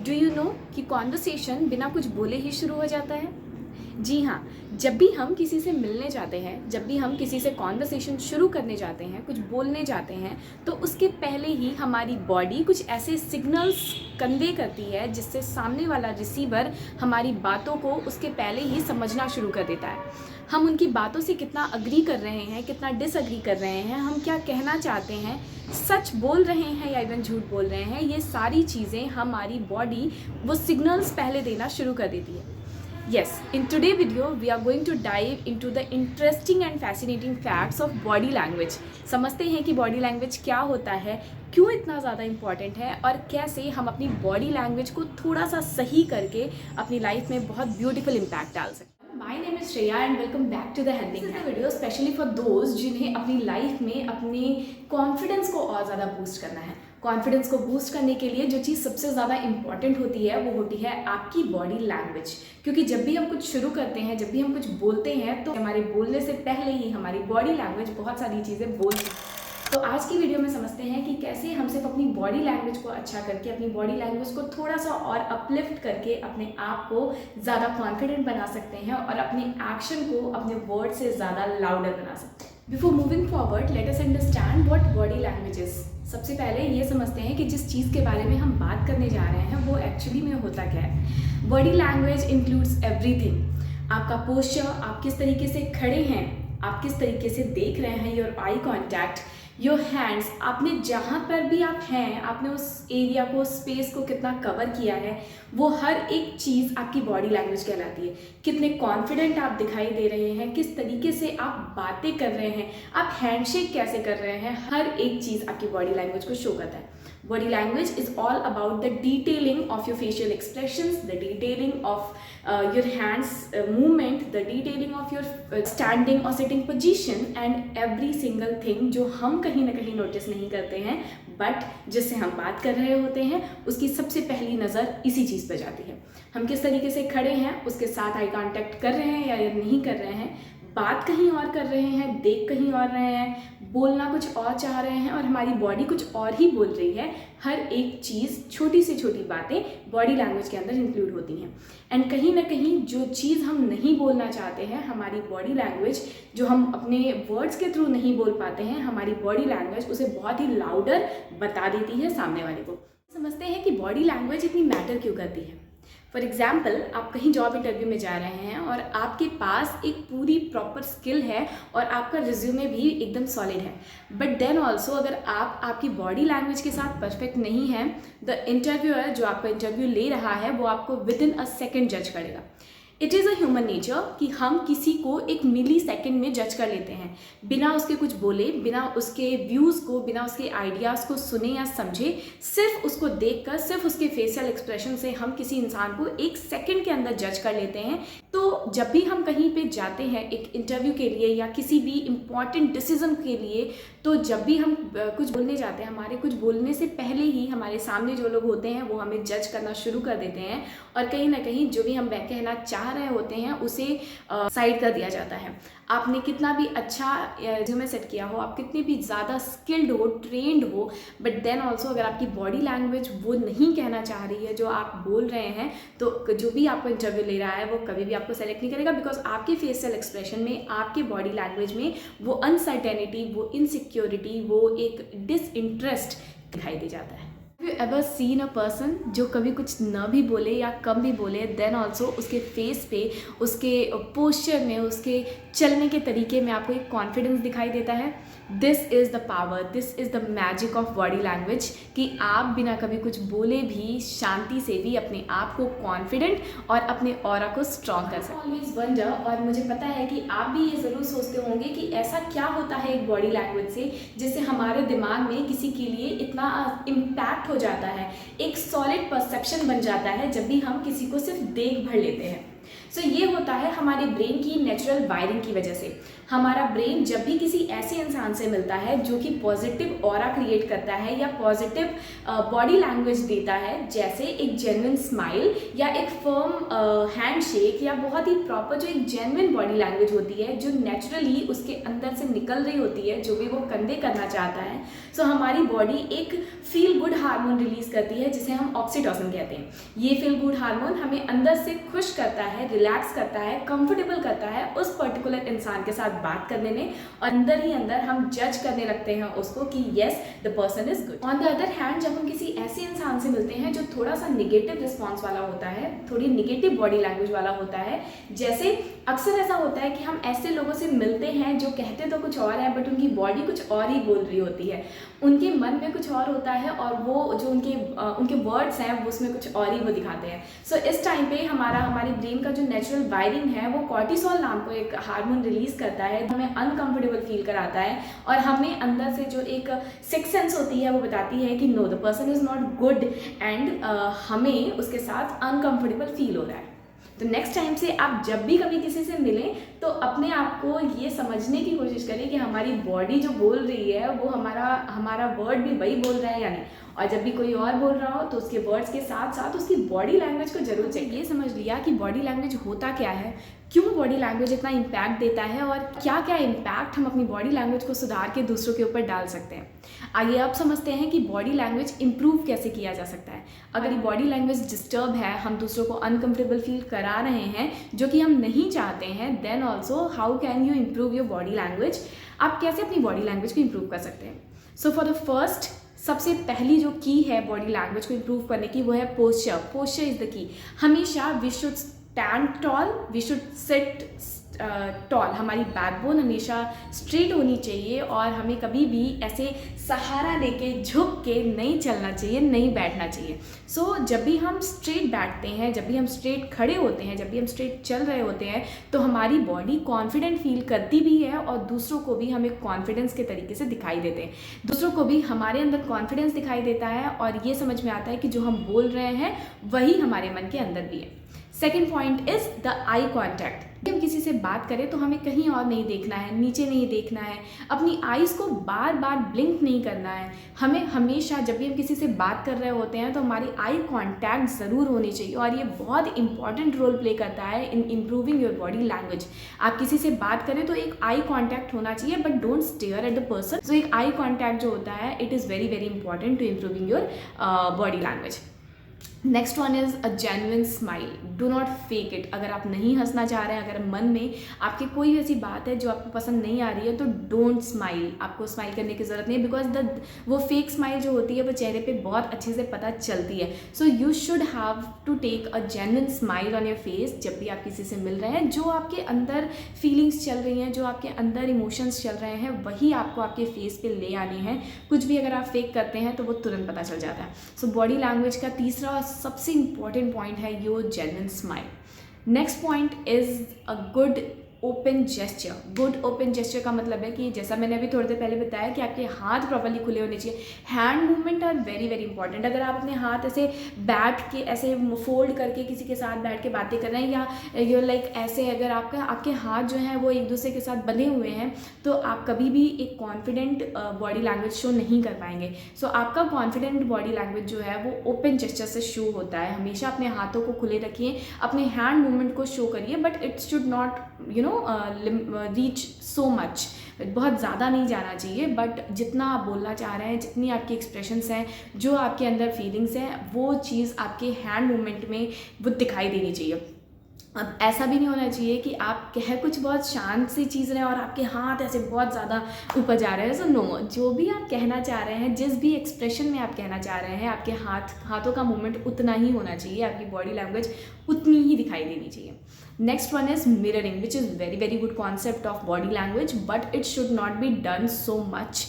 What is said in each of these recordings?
Do you know कि conversation बिना कुछ बोले ही शुरू हो जाता है। जी हाँ, जब भी हम किसी से मिलने जाते हैं, जब भी हम किसी से कॉन्वर्सेशन शुरू करने जाते हैं, कुछ बोलने जाते हैं, तो उसके पहले ही हमारी बॉडी कुछ ऐसे सिग्नल्स कन्वे करती है जिससे सामने वाला रिसीवर हमारी बातों को उसके पहले ही समझना शुरू कर देता है। हम उनकी बातों से कितना अग्री कर रहे हैं, कितना डिसअग्री कर रहे हैं, हम क्या कहना चाहते हैं, सच बोल रहे हैं या इवन झूठ बोल रहे हैं, ये सारी चीज़ें हमारी बॉडी वो सिग्नल्स पहले देना शुरू कर देती है। Yes, in today's video, we are going to dive into the interesting and fascinating facts of body language. समझते हैं कि body language क्या होता है, क्यों इतना ज़्यादा इम्पॉर्टेंट है और कैसे हम अपनी body language को थोड़ा सा सही करके अपनी लाइफ में बहुत ब्यूटीफुल इम्पैक्ट डाल सकते हैं। My name is Shreya and welcome back to the Helping Hand. This is the video specially for those जिन्हें अपनी लाइफ में अपने कॉन्फिडेंस को और ज़्यादा बूस्ट करना है। कॉन्फिडेंस को बूस्ट करने के लिए जो चीज़ सबसे ज़्यादा इंपॉर्टेंट होती है वो होती है आपकी बॉडी लैंग्वेज। क्योंकि जब भी हम कुछ शुरू करते हैं, जब भी हम कुछ बोलते हैं, तो हमारे बोलने से पहले ही हमारी बॉडी लैंग्वेज बहुत सारी चीज़ें बोल सकती है। तो आज की वीडियो में समझते हैं कि कैसे हम सिर्फ अपनी बॉडी लैंग्वेज को अच्छा करके, अपनी बॉडी लैंग्वेज को थोड़ा सा और अपलिफ्ट करके अपने आप को ज़्यादा कॉन्फिडेंट बना सकते हैं और अपने एक्शन को अपने वर्ड से ज़्यादा लाउडर बना सकते हैं। Before moving forward, let us understand what body language is. सबसे पहले ये समझते हैं कि जिस चीज़ के बारे में हम बात करने जा रहे हैं वो एक्चुअली में होता क्या है। Body language includes everything. आपका पोस्चर, आप किस तरीके से खड़े हैं, आप किस तरीके से देख रहे हैं, your eye contact, your hands, आपने जहाँ पर भी आप हैं, आपने उस एरिया को, स्पेस को कितना कवर किया है, वो हर एक चीज़ आपकी बॉडी लैंग्वेज कहलाती है। कितने कॉन्फिडेंट आप दिखाई दे रहे हैं, किस तरीके से आप बातें कर रहे हैं, आप हैंडशेक कैसे कर रहे हैं, हर एक चीज़ आपकी बॉडी लैंग्वेज को शो करता है। Body language is all about the detailing of your facial expressions, the detailing of your hands movement, the detailing of your standing or sitting position and every single thing जो हम कहीं ना कहीं notice नहीं करते हैं, बट जिससे हम बात कर रहे होते हैं उसकी सबसे पहली नज़र इसी चीज़ पर जाती है। हम किस तरीके से खड़े हैं, उसके साथ आई कांटेक्ट कर रहे हैं या नहीं कर रहे हैं, बात कहीं और कर रहे हैं, देख कहीं और रहे हैं, बोलना कुछ और चाह रहे हैं और हमारी बॉडी कुछ और ही बोल रही है। हर एक चीज़, छोटी से छोटी बातें बॉडी लैंग्वेज के अंदर इंक्लूड होती हैं। एंड कहीं ना कहीं जो चीज़ हम नहीं बोलना चाहते हैं, हमारी बॉडी लैंग्वेज, जो हम अपने वर्ड्स के थ्रू नहीं बोल पाते हैं, हमारी बॉडी लैंग्वेज उसे बहुत ही लाउडर बता देती है सामने वाले को। समझते हैं कि बॉडी लैंग्वेज इतनी मैटर क्यों करती है। फॉर एग्जाम्पल, आप कहीं जॉब इंटरव्यू में जा रहे हैं और आपके पास एक पूरी प्रॉपर स्किल है और आपका रिज्यूमे भी एकदम सॉलिड है, बट देन ऑल्सो अगर आप आपकी बॉडी लैंग्वेज के साथ परफेक्ट नहीं है, द इंटरव्यूअर जो आपका इंटरव्यू ले रहा है वो आपको विद इन अ सेकेंड जज करेगा। It is a human nature कि हम किसी को एक मिली सेकेंड में जज कर लेते हैं, बिना उसके कुछ बोले, बिना उसके व्यूज़ को, बिना उसके आइडियाज़ को सुने या समझे, सिर्फ उसको देखकर, सिर्फ उसके फेशियल एक्सप्रेशन से हम किसी इंसान को एक सेकेंड के अंदर जज कर लेते हैं। तो जब भी हम कहीं पे जाते हैं एक इंटरव्यू के लिए या किसी भी इम्पॉर्टेंट डिसीजन के लिए, तो जब भी हम कुछ बोलने जाते हैं, हमारे कुछ बोलने से पहले ही हमारे सामने जो लोग होते हैं वो हमें जज करना शुरू कर देते हैं और कहीं ना कहीं जो भी हम कहना चाह रहे होते हैं उसे साइड कर दिया जाता है। आपने कितना भी अच्छा रिज्यूमे सेट किया हो, आप कितने भी ज़्यादा स्किल्ड हो, ट्रेंड हो, बट देन ऑल्सो अगर आपकी बॉडी लैंग्वेज वो नहीं कहना चाह रही है जो आप बोल रहे हैं, तो जो भी आपको इंटरव्यू ले रहा है वो कभी भी आपको सेलेक्ट नहीं करेगा, बिकॉज आपके फेशियल एक्सप्रेशन में, आपके बॉडी लैंग्वेज में वो अनसर्टेनिटी, वो इनसिक्योरिटी, वो एक डिसइंटरेस्ट दिखाई दे जाता है। Have you ever seen a person जो कभी कुछ न भी बोले या कम भी बोले, देन ऑल्सो उसके फेस पे, उसके पोस्चर में, उसके चलने के तरीके में आपको एक कॉन्फिडेंस दिखाई देता है। This is the power, this is the magic of body language कि आप बिना कभी कुछ बोले भी शांति से भी अपने आप को कॉन्फिडेंट और अपने ऑरा को स्ट्रॉन्ग कर सकते हैं। ऑलवेज वंडर, और मुझे पता है कि आप भी ये ज़रूर सोचते होंगे कि ऐसा क्या होता है एक बॉडी लैंग्वेज से जिससे हमारे दिमाग में किसी के लिए इतना इम्पैक्ट हो जाता है, एक सॉलिड परसेप्शन बन जाता है जब भी हम किसी को सिर्फ देख भर लेते हैं। सो ये होता है हमारे ब्रेन की नेचुरल वायरिंग की वजह से। हमारा ब्रेन जब भी किसी ऐसे इंसान से मिलता है जो कि पॉजिटिव ऑरा क्रिएट करता है या पॉजिटिव बॉडी लैंग्वेज देता है, जैसे एक जेन्युइन स्माइल या एक फर्म हैंड शेक या बहुत ही प्रॉपर जो एक जेन्युइन बॉडी लैंग्वेज होती है जो नेचुरली उसके अंदर से निकल रही होती है, जो भी वो कन्वे करना चाहता है, सो हमारी बॉडी एक फील गुड हार्मोन रिलीज करती है जिसे हम ऑक्सीटोसिन कहते हैं। ये फील गुड हार्मोन हमें अंदर से खुश करता है, रिलैक्स करता है, कंफर्टेबल करता है उस पर्टिकुलर इंसान के साथ बात करने में, और अंदर ही अंदर हम जज करने लगते हैं उसको कि yes the person is good. On the other hand जब हम किसी ऐसे इंसान से मिलते हैं जो थोड़ा सा निगेटिव रिस्पॉन्स वाला होता है, थोड़ी निगेटिव बॉडी लैंग्वेज वाला होता है, जैसे अक्सर ऐसा होता है कि हम ऐसे लोगों से मिलते हैं जो कहते तो कुछ और है बट उनकी बॉडी कुछ और ही बोल रही होती है, उनके मन में कुछ और होता है और वो जो उनके वर्ड्स हैं वो उसमें कुछ और ही वो दिखाते हैं। सो इस टाइम पे हमारी ब्रेन का जो नेचुरल वायरिंग है वो कॉर्टिसोल नाम को एक हार्मोन रिलीज करता है, हमें अनकंफर्टेबल फील कराता है और हमें अंदर से जो एक सिक्स सेंस होती है वो बताती है कि know the person is not good and हमें उसके साथ अनकंफर्टेबल फील हो रहा है। तो नेक्स्ट टाइम से आप जब भी कभी किसी से मिलें तो अपने आप को ये समझने की कोशिश करें कि हमारी बॉडी जो बोल रही है वो हमारा वर्ड भी वही बोल रहा है या नहीं, और जब भी कोई और बोल रहा हो तो उसके वर्ड्स के साथ साथ उसकी बॉडी लैंग्वेज को जरूर चेक। ये समझ लिया कि बॉडी लैंग्वेज होता क्या है, क्यों बॉडी लैंग्वेज इतना इम्पैक्ट देता है और क्या क्या इम्पैक्ट हम अपनी बॉडी लैंग्वेज को सुधार के दूसरों के ऊपर डाल सकते हैं। आइए अब समझते हैं कि बॉडी लैंग्वेज इंप्रूव कैसे किया जा सकता है। अगर ये बॉडी लैंग्वेज डिस्टर्ब है, हम दूसरों को अनकंफर्टेबल फील करा रहे हैं जो कि हम नहीं चाहते हैं, then also how can you improve your body language. आप कैसे अपनी बॉडी लैंग्वेज को इम्प्रूव कर सकते हैं। सो फॉर द फर्स्ट, सबसे पहली जो की है बॉडी लैंग्वेज को इम्प्रूव करने की वो है posture. Posture is the key. हमेशा we should stand tall, we should sit tall. हमारी बैकबोन हमेशा स्ट्रेट होनी चाहिए और हमें कभी भी ऐसे सहारा लेके झुक के नहीं चलना चाहिए, नहीं बैठना चाहिए। सो जब भी हम स्ट्रेट बैठते हैं, जब भी हम स्ट्रेट खड़े होते हैं, जब भी हम स्ट्रेट चल रहे होते हैं तो हमारी बॉडी कॉन्फिडेंट फील करती भी है और दूसरों को भी हमें कॉन्फिडेंस के तरीके से दिखाई देते हैं। दूसरों को भी हमारे अंदर कॉन्फिडेंस दिखाई देता है और ये समझ में आता है कि जो हम बोल रहे हैं वही हमारे मन के अंदर भी है। Second point is the eye contact. जब हम किसी से बात करें तो हमें कहीं और नहीं देखना है, नीचे नहीं देखना है, अपनी आईज को बार बार ब्लिंक नहीं करना है। हमें हमेशा जब भी हम किसी से बात कर रहे होते हैं तो हमारी आई कॉन्टैक्ट ज़रूर होनी चाहिए और ये बहुत इंपॉर्टेंट रोल प्ले करता है in improving your body language. आप किसी से बात करें तो एक आई कॉन्टैक्ट होना चाहिए but don't stare at the person. So एक आई कॉन्टैक्ट जो होता है it is very very important to improving your body language. Next one is a genuine smile. Do not fake it. अगर आप नहीं हंसना चाह रहे हैं, अगर मन में आपकी कोई ऐसी बात है जो आपको पसंद नहीं आ रही है तो डोंट स्माइल। आपको स्माइल करने की ज़रूरत नहीं है बिकॉज वो फेक स्माइल जो होती है वो चेहरे पे बहुत अच्छे से पता चलती है। So you should have to take a genuine smile on your face जब भी आप किसी से मिल रहे हैं। जो आपके अंदर फीलिंग्स चल रही हैं, जो आपके अंदर इमोशंस चल रहे हैं, वही आपको आपके फेस पे ले आने हैं। कुछ भी अगर आप फेक करते हैं तो वो तुरंत पता चल जाता है। सो बॉडी लैंग्वेज का तीसरा सबसे इंपॉर्टेंट पॉइंट है your genuine smile. Next point is a good open gesture. Good open gesture का मतलब है कि जैसा मैंने अभी थोड़ी देर पहले बताया कि आपके हाथ प्रॉपर्ली खुले होने चाहिए। Hand movement are very very important. अगर आप अपने हाथ ऐसे बैठ के ऐसे फोल्ड करके किसी के साथ बैठ के बातें कर रहे हैं या यू लाइक ऐसे, अगर आपके हाथ जो हैं वो एक दूसरे के साथ बंधे हुए हैं तो आप कभी भी एक कॉन्फिडेंट बॉडी लैंग्वेज शो नहीं कर पाएंगे। सो आपका कॉन्फिडेंट बॉडी लैंग्वेज जो है वो ओपन जेस्चर से शो होता है। हमेशा अपने हाथों को खुले रखिए, अपने हैंड मूवमेंट को शो करिए but it should not reach so much. बहुत ज़्यादा नहीं जाना चाहिए बट जितना आप बोलना चाह रहे हैं, जितनी आपकी एक्सप्रेशंस हैं, जो आपके अंदर फीलिंग्स हैं, वो चीज़ आपके हैंड मूवमेंट में वो दिखाई देनी चाहिए। अब ऐसा भी नहीं होना चाहिए कि आप कह कुछ बहुत शांत सी चीज़ रहे और आपके हाथ ऐसे बहुत ज़्यादा ऊपर जा रहे हैं। सो नो, जो भी आप कहना चाह रहे हैं, जिस भी एक्सप्रेशन में आप कहना चाह रहे हैं, आपके हाथों का मूवमेंट उतना ही होना चाहिए, आपकी बॉडी लैंग्वेज उतनी ही दिखाई देनी चाहिए। Next one is mirroring, which is very very good concept of body language but it should not be done so much.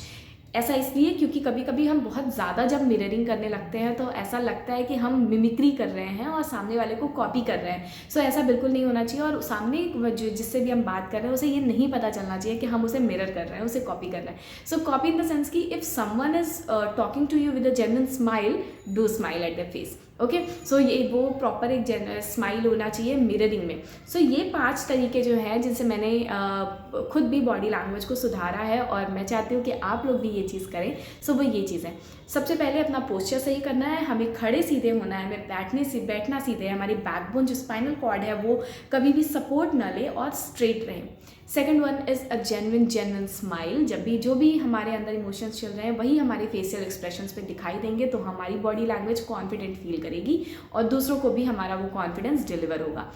ऐसा इसलिए क्योंकि कभी कभी हम बहुत ज़्यादा जब मिररिंग करने लगते हैं तो ऐसा लगता है कि हम मिमिक्री कर रहे हैं और सामने वाले को कॉपी कर रहे हैं। सो ऐसा बिल्कुल नहीं होना चाहिए और सामने जिससे भी हम बात कर रहे हैं उसे ये नहीं पता चलना चाहिए कि हम उसे मिरर कर रहे हैं, उसे कॉपी कर रहे हैं। So copy in the sense कि if someone is talking to you with a genuine smile, do smile at the face. Okay. So ये वो प्रॉपर एक स्माइल होना चाहिए मिररिंग में। सो ये 5 तरीके जो हैं जिनसे मैंने खुद भी बॉडी लैंग्वेज को सुधारा है और मैं चाहती हूँ कि आप लोग भी ये चीज़ करें। सो वो ये चीज़ है, सबसे पहले अपना पोस्चर सही करना है, हमें खड़े सीधे होना है, हमें बैठना सीधे है, हमारी बैकबोन जो स्पाइनल कॉर्ड है वो कभी भी सपोर्ट ना ले और स्ट्रेट रहे। Second one is a genuine smile. जब भी जो भी हमारे अंदर इमोशंस चल रहे हैं वही हमारे फेशियल एक्सप्रेशंस पे दिखाई देंगे, तो हमारी बॉडी लैंग्वेज कॉन्फिडेंट फील करेगी और दूसरों को भी हमारा वो कॉन्फिडेंस डिलीवर होगा।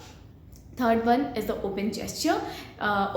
Third one is the open gesture.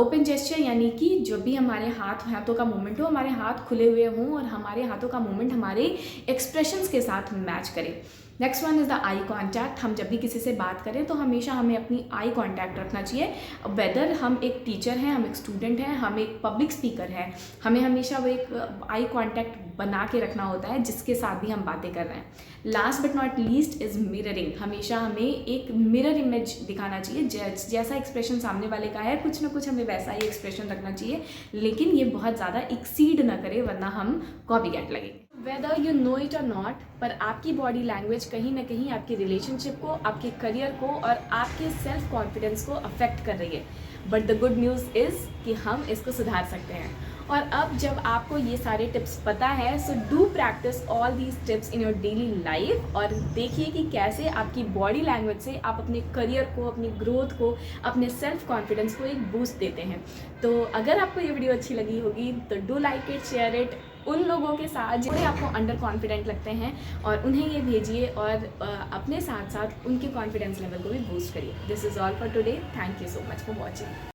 Open gesture यानी कि जो भी हमारे हाथों का मूवमेंट हो, हमारे हाथ खुले हुए हों और हमारे हाथों का मूवमेंट हमारे एक्सप्रेशंस के साथ मैच करे। Next one is the eye contact. हम जब भी किसी से बात करें तो हमेशा हमें अपनी आई कॉन्टैक्ट रखना चाहिए। वेदर हम एक टीचर हैं, हम एक स्टूडेंट हैं, हम एक पब्लिक स्पीकर हैं, हमें हमेशा वो एक आई कॉन्टैक्ट बना के रखना होता है जिसके साथ भी हम बातें कर रहे हैं। Last but not least is mirroring. हमेशा हमें एक मिरर इमेज दिखाना चाहिए, जैसा एक्सप्रेशन सामने वाले का है कुछ ना कुछ हमें वैसा ही एक्सप्रेशन रखना चाहिए, लेकिन ये बहुत ज़्यादा एक्सीड ना करे वरना हम कॉपी कैट लगेंगे। वेदर यू नो इट और नॉट, पर आपकी बॉडी लैंग्वेज कहीं ना कहीं आपकी रिलेशनशिप को, आपके करियर को और आपके सेल्फ कॉन्फिडेंस को अफेक्ट कर रही है। But the good news is कि हम इसको सुधार सकते हैं। और अब जब आपको ये सारे टिप्स पता है, so do practice all these tips in your daily life और देखिए कि कैसे आपकी बॉडी लैंग्वेज से आप अपने करियर को, अपनी ग्रोथ को, अपने सेल्फ कॉन्फिडेंस को एक बूस्ट देते हैं। तो अगर आपको ये वीडियो अच्छी लगी होगी तो do like it, share it उन लोगों के साथ जिन्हें आपको अंडर कॉन्फिडेंट लगते हैं, और उन्हें ये भेजिए और अपने साथ साथ उनके कॉन्फिडेंस लेवल को भी बूस्ट करिए। This is all for today. Thank you so much for watching.